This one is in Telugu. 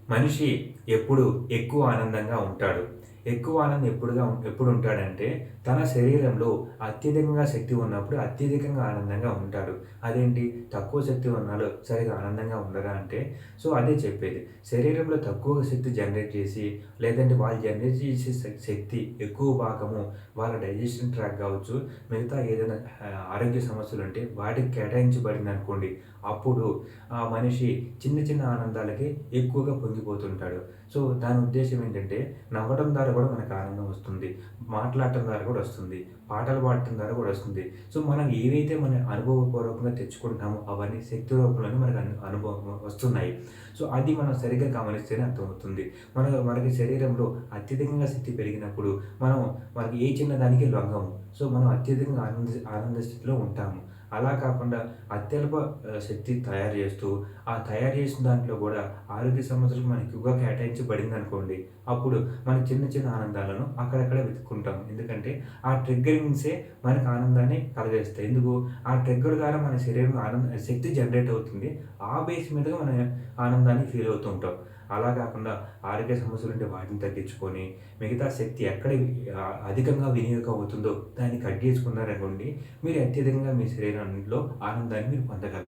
మనిషి ఎప్పుడు ఎక్కువ ఆనందంగా ఉంటాడు. ఎక్కువ ఆనందం ఎప్పుడు ఉంటాడంటే, తన శరీరంలో అత్యధికంగా శక్తి ఉన్నప్పుడు అత్యధికంగా ఆనందంగా ఉంటాడు. అదేంటి తక్కువ శక్తి ఉన్నాడు సరిగ్గా ఆనందంగా ఉండరా అంటే, సో అదే చెప్పేది. శరీరంలో తక్కువ శక్తి జనరేట్ చేసి, లేదంటే వాళ్ళు జనరేట్ చేసే శక్తి ఎక్కువ భాగము వాళ్ళ డైజెషన్ ట్రాక్ కావచ్చు, మిగతా ఏదైనా ఆరోగ్య సమస్యలుంటే వాటికి కేటాయించబడిందనుకోండి. అప్పుడు ఆ మనిషి చిన్న చిన్న ఆనందాలకి ఎక్కువగా పొంగిపోతుంటాడు. సో, దాని ఉద్దేశ్యం ఏంటంటే, నవ్వడం ద్వారా కూడా మనకు ఆనందం వస్తుంది. మాట్లాడటం ద్వారా కూడా వస్తుంది. పాటలు పాడటం ద్వారా కూడా వస్తుంది. సో, మనం ఏవైతే మన అనుభవపూర్వకంగా తెచ్చుకుంటున్నామో అవన్నీ శక్తి రూపంలోనే మనకు అనుభవం వస్తున్నాయి. సో, అది మనం సరిగ్గా గమనిస్తేనే అర్థమవుతుంది. మనకి శరీరంలో అత్యధికంగా శక్తి పెరిగినప్పుడు మనం మనకి ఏ చిన్నదానికి లొంగము. సో, మనం అత్యధికంగా ఆనంద స్థితిలో ఉంటాము. అలా కాకుండా అత్యల్ప శక్తి తయారు చేస్తూ, ఆ తయారు చేసిన దాంట్లో గూడా ఆరోగ్య సమస్యలకు మనం ఎక్కువగా కేటాయించబడిందనుకోండి, అప్పుడు మన చిన్న చిన్న ఆనందాలను అక్కడక్కడ వెతుక్కుంటాం. ఎందుకంటే, ఆ ట్రిగ్గరింగ్సే మనకు ఆనందాన్ని కలగజేస్తాయి. ఎందుకు? ఆ ట్రిగ్గర్ ద్వారా మన శరీరంలో శక్తి జనరేట్ అవుతుంది. ఆ బేస్ మీదగా మనం ఆనందాన్ని ఫీల్ అవుతూ ఉంటాం. అలా కాకుండా ఆరోగ్య సమస్యలుంటే వాటిని తగ్గించుకొని, మిగతా శక్తి ఎక్కడ అధికంగా వినియోగం అవుతుందో దాన్ని కట్ చేసుకున్నారనుకోండి, మీరు అత్యధికంగా మీ శరీరంలో ఆనందాన్ని మీరు పొందగలరు.